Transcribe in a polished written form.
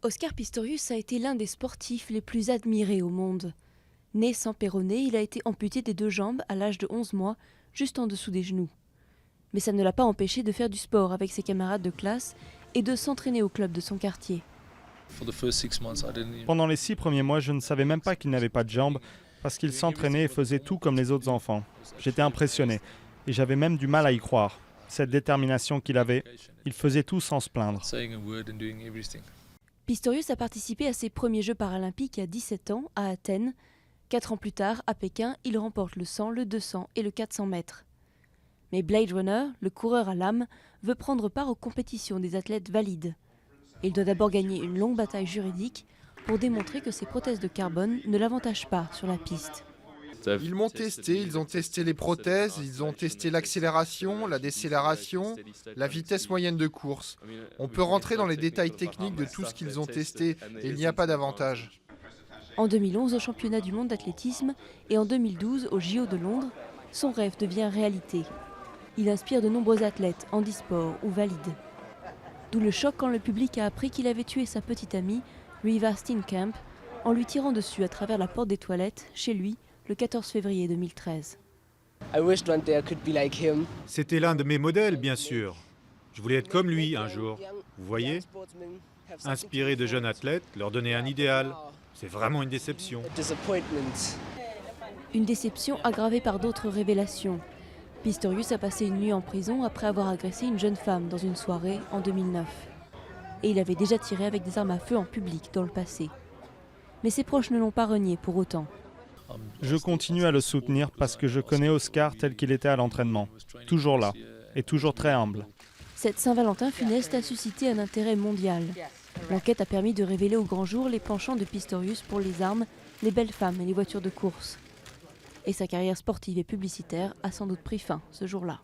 Oscar Pistorius a été l'un des sportifs les plus admirés au monde. Né sans péroné, il a été amputé des 2 jambes à l'âge de 11 mois, juste en dessous des genoux. Mais ça ne l'a pas empêché de faire du sport avec ses camarades de classe et de s'entraîner au club de son quartier. Pendant les 6 premiers mois, je ne savais même pas qu'il n'avait pas de jambes parce qu'il s'entraînait et faisait tout comme les autres enfants. J'étais impressionné et j'avais même du mal à y croire. Cette détermination qu'il avait, il faisait tout sans se plaindre. Pistorius a participé à ses premiers Jeux paralympiques à 17 ans à Athènes. 4 ans plus tard, à Pékin, il remporte le 100, le 200 et le 400 mètres. Mais Blade Runner, le coureur à l'âme, veut prendre part aux compétitions des athlètes valides. Il doit d'abord gagner une longue bataille juridique pour démontrer que ses prothèses de carbone ne l'avantagent pas sur la piste. Ils m'ont testé, ils ont testé les prothèses, ils ont testé l'accélération, la décélération, la vitesse moyenne de course. On peut rentrer dans les détails techniques de tout ce qu'ils ont testé et il n'y a pas d'avantage. En 2011, au championnat du monde d'athlétisme et en 2012, au JO de Londres, son rêve devient réalité. Il inspire de nombreux athlètes, handisport ou valides. D'où le choc quand le public a appris qu'il avait tué sa petite amie, Reeva Steenkamp, en lui tirant dessus à travers la porte des toilettes, chez lui, le 14 février 2013. C'était l'un de mes modèles, bien sûr. Je voulais être comme lui un jour. Vous voyez ? Inspirer de jeunes athlètes, leur donner un idéal. C'est vraiment une déception. Une déception aggravée par d'autres révélations. Pistorius a passé une nuit en prison après avoir agressé une jeune femme dans une soirée en 2009. Et il avait déjà tiré avec des armes à feu en public dans le passé. Mais ses proches ne l'ont pas renié pour autant. Je continue à le soutenir parce que je connais Oscar tel qu'il était à l'entraînement. Toujours là et toujours très humble. Cette Saint-Valentin funeste a suscité un intérêt mondial. L'enquête a permis de révéler au grand jour les penchants de Pistorius pour les armes, les belles femmes et les voitures de course. Et sa carrière sportive et publicitaire a sans doute pris fin ce jour-là.